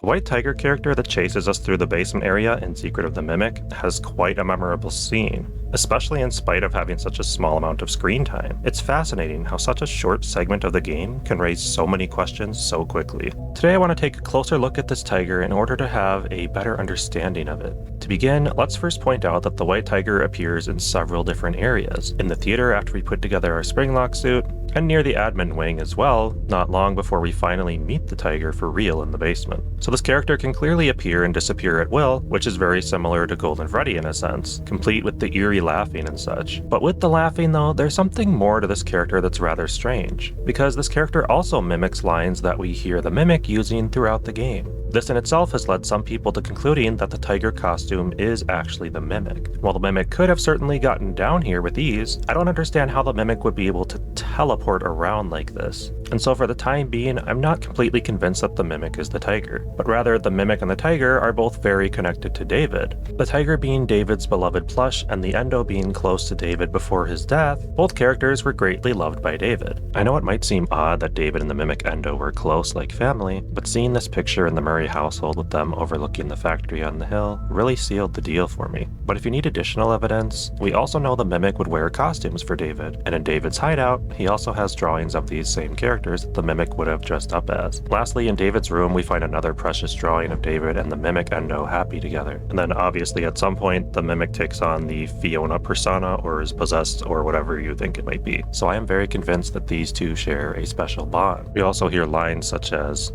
The white tiger character that chases us through the basement area in Secret of the Mimic has quite a memorable scene, especially in spite of having such a small amount of screen time. It's fascinating how such a short segment of the game can raise so many questions so quickly. Today I want to take a closer look at this tiger in order to have a better understanding of it. To begin, let's first point out that the white tiger appears in several different areas. In the theater after we put together our springlock suit, and near the admin wing as well, not long before we finally meet the tiger for real in the basement. So this character can clearly appear and disappear at will, which is very similar to Golden Freddy in a sense, complete with the eerie laughing and such. But with the laughing though, there's something more to this character that's rather strange, because this character also mimics lines that we hear the Mimic using throughout the game. This in itself has led some people to concluding that the tiger costume is actually the Mimic. While the Mimic could have certainly gotten down here with ease, I don't understand how the Mimic would be able to teleport around like this. And so for the time being, I'm not completely convinced that the Mimic is the tiger, but rather the Mimic and the tiger are both very connected to David. The tiger being David's beloved plush and the Endo being close to David before his death, both characters were greatly loved by David. I know it might seem odd that David and the Mimic Endo were close like family, but seeing this picture in the Murray household with them overlooking the factory on the hill really sealed the deal for me. But if you need additional evidence, we also know the Mimic would wear costumes for David, and in David's hideout, he also has drawings of these same characters that the Mimic would have dressed up as. Lastly, in David's room, we find another precious drawing of David and the Mimic Endo happy together. And then obviously at some point, the Mimic takes on the Fiona persona or is possessed or whatever you think it might be. So I am very convinced that these two share a special bond. We also hear lines such as,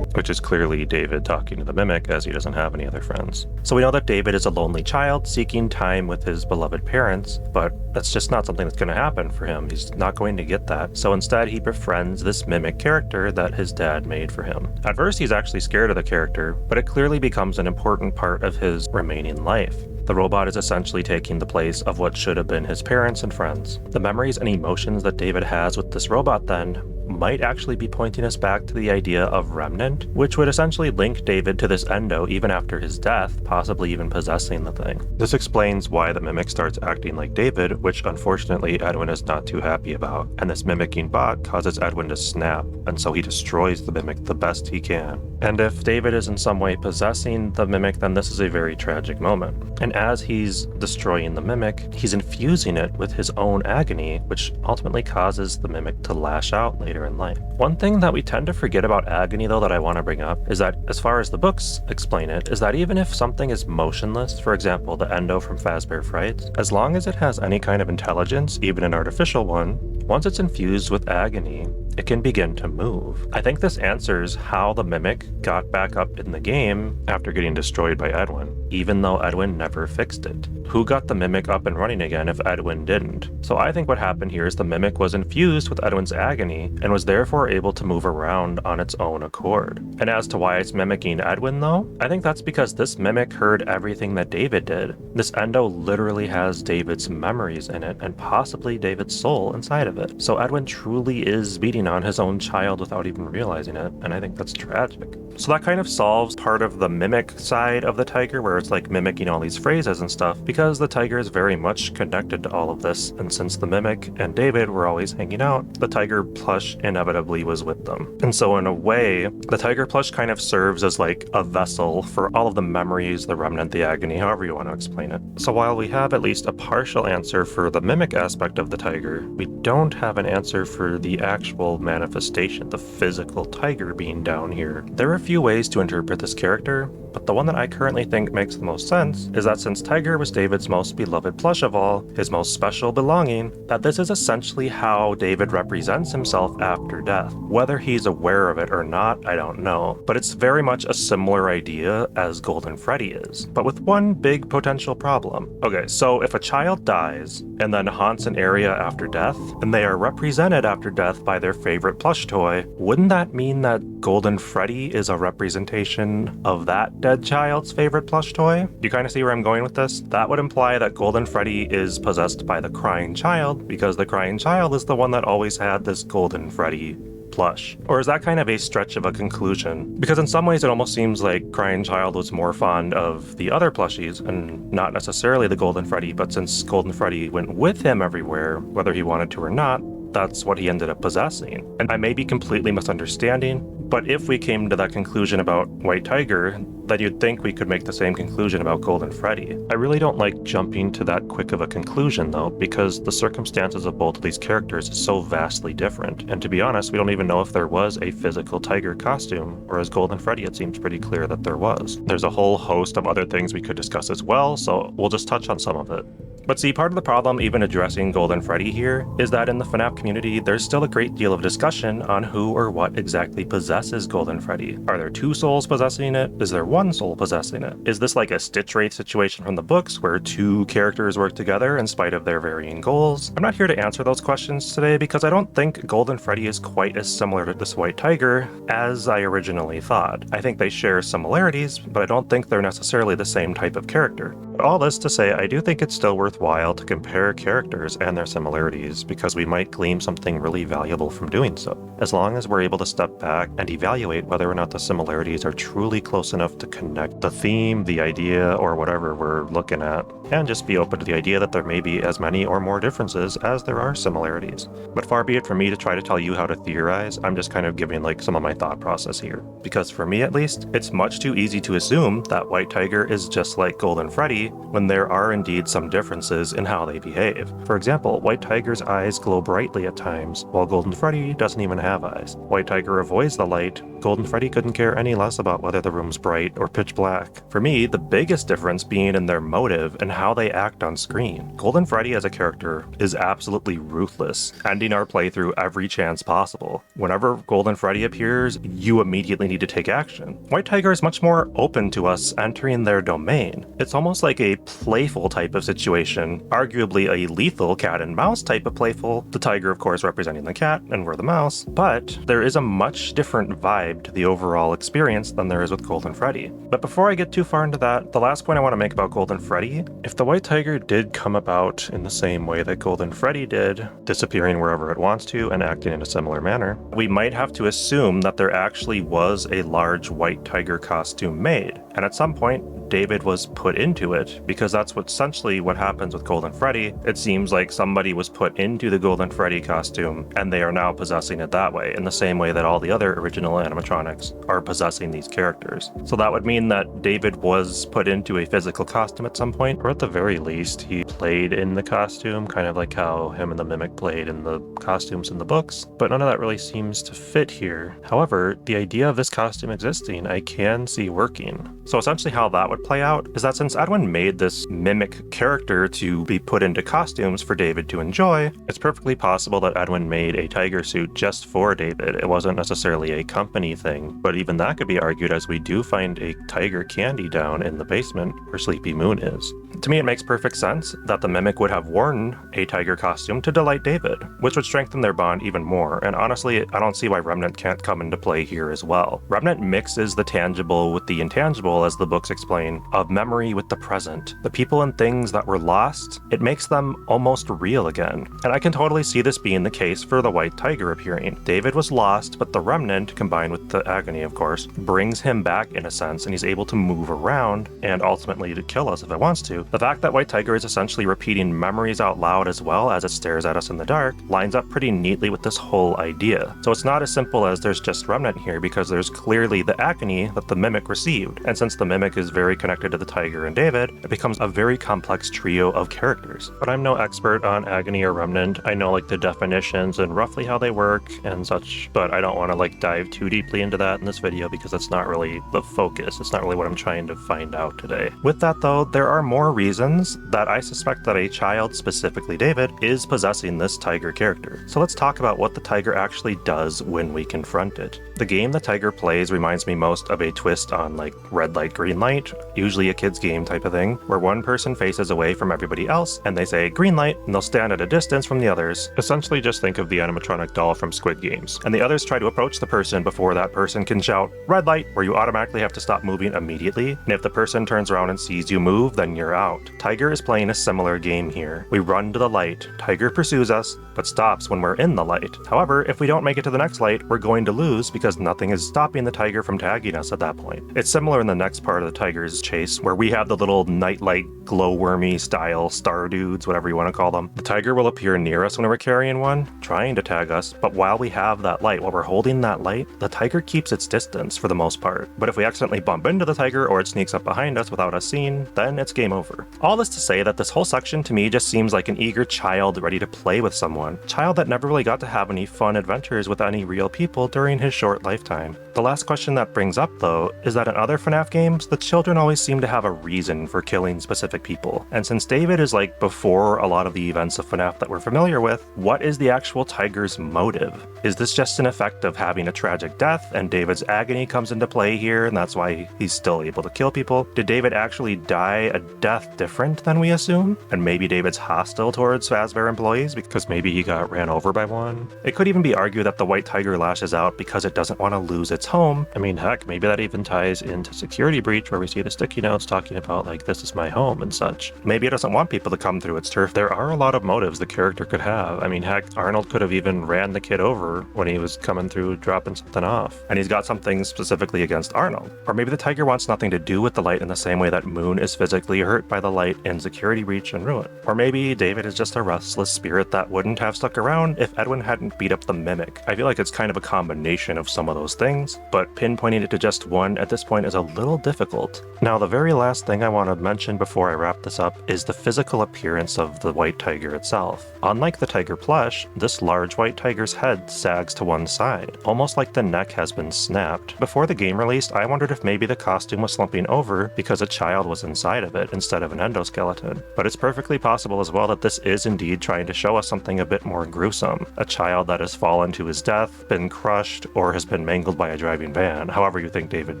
which is clearly David talking to the Mimic as he doesn't have any other friends. So we know that David is a lonely child seeking time with his beloved parents, but that's just not something that's going to happen for him. He's not going to get that. So instead he befriends this Mimic character that his dad made for him. At first he's actually scared of the character, but it clearly becomes an important part of his remaining life. The robot is essentially taking the place of what should have been his parents and friends. The memories and emotions that David has with this robot then might actually be pointing us back to the idea of remnant, which would essentially link David to this Endo even after his death, possibly even possessing the thing. This explains why the Mimic starts acting like David, which unfortunately Edwin is not too happy about, and this mimicking bot causes Edwin to snap, and so he destroys the Mimic the best he can. And if David is in some way possessing the Mimic, then this is a very tragic moment. And as he's destroying the Mimic, he's infusing it with his own agony, which ultimately causes the Mimic to lash out later in life. One thing that we tend to forget about agony though that I want to bring up is that as far as the books explain it, is that even if something is motionless, for example the Endo from Fazbear Frights, as long as it has any kind of intelligence, even an artificial one, once it's infused with agony, it can begin to move. I think this answers how the Mimic got back up in the game after getting destroyed by Edwin, even though Edwin never fixed it. Who got the Mimic up and running again if Edwin didn't? So I think what happened here is the Mimic was infused with Edwin's agony and was therefore able to move around on its own accord. And as to why it's mimicking Edwin though, I think that's because this Mimic heard everything that David did. This Endo literally has David's memories in it and possibly David's soul inside of it. So Edwin truly is beating on his own child without even realizing it, and I think that's tragic. So that kind of solves part of the Mimic side of the tiger where it's like mimicking all these phrases and stuff, because the tiger is very much connected to all of this, and since the Mimic and David were always hanging out, the tiger plush inevitably was with them. And so in a way, the tiger plush kind of serves as like a vessel for all of the memories, the remnant, the agony, however you want to explain it. So while we have at least a partial answer for the Mimic aspect of the tiger, we don't have an answer for the actual manifestation, the physical tiger being down here. There are a few ways to interpret this character, but the one that I currently think makes the most sense is that since Tiger was David's most beloved plush of all, his most special belonging, that this is essentially how David represents himself after death. Whether he's aware of it or not, I don't know, but it's very much a similar idea as Golden Freddy is, but with one big potential problem. Okay, so if a child dies and then haunts an area after death, and they are represented after death by their favorite plush toy, wouldn't that mean that Golden Freddy is a representation of that dead child's favorite plush toy? Do you kind of see where I'm going with this? That would imply that Golden Freddy is possessed by the crying child, because the crying child is the one that always had this Golden Freddy plush. Or is that kind of a stretch of a conclusion? Because in some ways it almost seems like Crying Child was more fond of the other plushies and not necessarily the Golden Freddy, but since Golden Freddy went with him everywhere, whether he wanted to or not, that's what he ended up possessing. And I may be completely misunderstanding, but if we came to that conclusion about White Tiger, then you'd think we could make the same conclusion about Golden Freddy. I really don't like jumping to that quick of a conclusion though, because the circumstances of both of these characters is so vastly different. And to be honest, we don't even know if there was a physical tiger costume, whereas Golden Freddy it seems pretty clear that there was. There's a whole host of other things we could discuss as well, so we'll just touch on some of it. But see, part of the problem even addressing Golden Freddy here is that in the FNAF community, there's still a great deal of discussion on who or what exactly possesses Golden Freddy. Are there two souls possessing it? Is there one soul possessing it? Is this like a Stitch Wraith situation from the books where two characters work together in spite of their varying goals? I'm not here to answer those questions today because I don't think Golden Freddy is quite as similar to this White Tiger as I originally thought. I think they share similarities, but I don't think they're necessarily the same type of character. But all this to say, I do think it's still worthwhile to compare characters and their similarities because we might glean something really valuable from doing so, as long as we're able to step back and evaluate whether or not the similarities are truly close enough to connect the theme, the idea, or whatever we're looking at, and just be open to the idea that there may be as many or more differences as there are similarities. But far be it from me to try to tell you how to theorize, I'm just kind of giving like some of my thought process here. Because for me at least, it's much too easy to assume that White Tiger is just like Golden Freddy when there are indeed some differences in how they behave. For example, White Tiger's eyes glow brightly at times, while Golden Freddy doesn't even have eyes. White Tiger avoids the light, Golden Freddy couldn't care any less about whether the room's bright or pitch black. For me, the biggest difference being in their motive and how they act on screen. Golden Freddy as a character is absolutely ruthless, ending our playthrough every chance possible. Whenever Golden Freddy appears, you immediately need to take action. White Tiger is much more open to us entering their domain. It's almost like a playful type of situation, arguably a lethal cat and mouse type of playful, the tiger of course representing the cat and we're the mouse, but there is a much different vibe to the overall experience than there is with Golden Freddy. But before I get too far into that, the last point I want to make about Golden Freddy, if the White Tiger did come about in the same way that Golden Freddy did, disappearing wherever it wants to and acting in a similar manner, we might have to assume that there actually was a large White Tiger costume made, and at some point David was put into it, because that's essentially what happens with Golden Freddy. It seems like somebody was put into the Golden Freddy costume, and they are now possessing it that way, in the same way that all the other original animatronics are possessing these characters. So that would mean that David was put into a physical costume at some point, or at the very least, he played in the costume, kind of like how him and the Mimic played in the costumes in the books, but none of that really seems to fit here. However, the idea of this costume existing, I can see working. So essentially how that would play out is that since Edwin made this Mimic character to be put into costumes for David to enjoy, it's perfectly possible that Edwin made a tiger suit just for David. It wasn't necessarily a company thing, but even that could be argued as we do find a tiger candy down in the basement where Sleepy Moon is. To me, it makes perfect sense that the Mimic would have worn a tiger costume to delight David, which would strengthen their bond even more, and honestly, I don't see why Remnant can't come into play here as well. Remnant mixes the tangible with the intangible, as the books explain, of memory with the present. The people and things that were lost, it makes them almost real again. And I can totally see this being the case for the White Tiger appearing. David was lost, but the Remnant, combined with the agony of course, brings him back in a sense, and he's able to move around, and ultimately to kill us if it wants to. The fact that White Tiger is essentially repeating memories out loud as well as it stares at us in the dark lines up pretty neatly with this whole idea. So it's not as simple as there's just Remnant here, because there's clearly the agony that the Mimic received, and since the Mimic is very connected to the Tiger and David, it becomes a very complex trio of characters. But I'm no expert on agony or Remnant. I know like the definitions and roughly how they work and such, but I don't want to like dive too deeply into that in this video because that's not really the focus. It's not really what I'm trying to find out today. With that though, there are more reasons that I suspect that a child, specifically David, is possessing this tiger character. So let's talk about what the tiger actually does when we confront it. The game the tiger plays reminds me most of a twist on like red light, green light, usually a kid's game type of thing, where one person faces away from everybody else and they say green light and they'll stand at a distance from the others. Essentially just think of the animatronic doll from Squid Games. And the others try to approach the person before that person can shout red light, where you automatically have to stop moving immediately, and if the person turns around and sees you move, then you're out. Tiger is playing a similar game here. We run to the light, Tiger pursues us, but stops when we're in the light. However, if we don't make it to the next light, we're going to lose because nothing is stopping the tiger from tagging us at that point. It's similar in the next part of the tiger's Fox chase, where we have the little nightlight glowwormy style star dudes, whatever you want to call them. The tiger will appear near us when we're carrying one, trying to tag us, but while we have that light, while we're holding that light, the tiger keeps its distance for the most part. But if we accidentally bump into the tiger or it sneaks up behind us without us seeing, then it's game over. All this to say that this whole section to me just seems like an eager child ready to play with someone. Child that never really got to have any fun adventures with any real people during his short lifetime. The last question that brings up though, is that in other FNAF games, the children always seem to have a reason for killing specific people. And since David is like before a lot of the events of FNAF that we're familiar with, what is the actual tiger's motive? Is this just an effect of having a tragic death and David's agony comes into play here and that's why he's still able to kill people? Did David actually die a death different than we assume? And maybe David's hostile towards Fazbear employees because maybe he got ran over by one? It could even be argued that the white tiger lashes out because it doesn't want to lose its home. I mean, heck, maybe that even ties into Security Breach where we see the sticky notes talking about like, this is my home and such. Maybe it doesn't want people to come through its turf. There are a lot of motives the character could have. I mean, heck, Arnold could have even ran the kid over when he was coming through dropping something off. And he's got something specifically against Arnold. Or maybe the tiger wants nothing to do with the light in the same way that Moon is physically hurt by the light in Security Breach and Ruin. Or maybe David is just a restless spirit that wouldn't have stuck around if Edwin hadn't beat up the Mimic. I feel like it's kind of a combination of some of those things, but pinpointing it to just one at this point is a little difficult. Now, the very last thing I want to mention before I wrap this up is the physical appearance of the white tiger itself. Unlike the tiger plush, this large white tiger's head sags to one side, almost like the neck has been snapped. Before the game released, I wondered if maybe the costume was slumping over because a child was inside of it instead of an endoskeleton. But it's perfectly possible as well that this is indeed trying to show us something a bit more gruesome. A child that has fallen to his death, been crushed, or has been mangled by a driving van. However you think David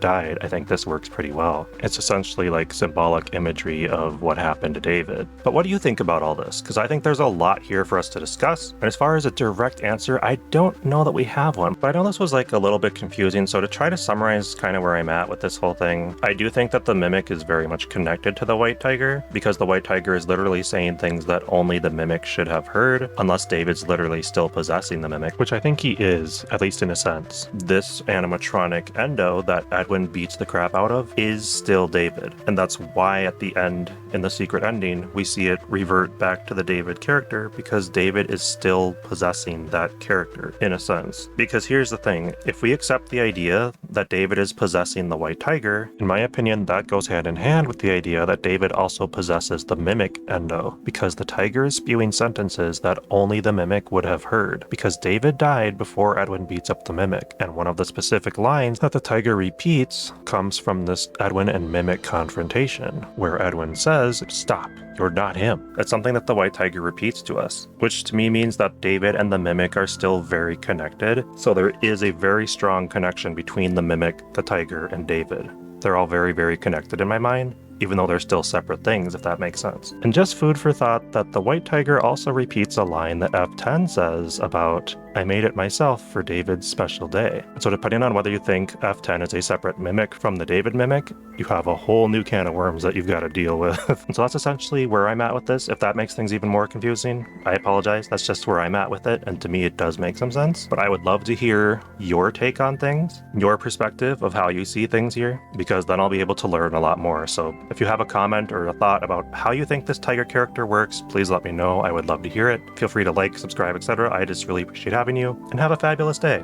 died, I think this works pretty well. It's essentially like symbolic imagery of what happened to David. But what do you think about all this? Because I think there's a lot here for us to discuss. And as far as a direct answer, I don't know that we have one. But I know this was like a little bit confusing, so to try to summarize kind of where I'm at with this whole thing, I do think that the Mimic is very much connected to the white tiger, because the white tiger is literally saying things that only the Mimic should have heard, unless David's literally still possessing the Mimic, which I think he is, at least in a sense. This animatronic Endo that Edwin beats the crap out of is still David, and that's why at the end, in the secret ending, we see it revert back to the David character, because David is still possessing that character, in a sense. Because here's the thing, if we accept the idea that David is possessing the white tiger, in my opinion, that goes hand in hand with the idea that David also possesses the Mimic Endo, because the tiger is spewing sentences that only the Mimic would have heard, because David died before Edwin beats up the Mimic, and one of the specific lines that the tiger repeats comes from this Edwin and Mimic confrontation, where Edwin says, "Stop, you're not him." That's something that the white tiger repeats to us, which to me means that David and the Mimic are still very connected, so there is a very strong connection between the Mimic, the tiger, and David. They're all very, very connected in my mind, even though they're still separate things, if that makes sense. And just food for thought that the white tiger also repeats a line that F10 says about, "I made it myself for David's special day." So depending on whether you think F10 is a separate Mimic from the David Mimic, you have a whole new can of worms that you've got to deal with. And so that's essentially where I'm at with this. If that makes things even more confusing, I apologize. That's just where I'm at with it, and to me it does make some sense. But I would love to hear your take on things, your perspective of how you see things here, because then I'll be able to learn a lot more. So if you have a comment or a thought about how you think this tiger character works, please let me know. I would love to hear it. Feel free to like, subscribe, etc. I just really appreciate having you, and have a fabulous day.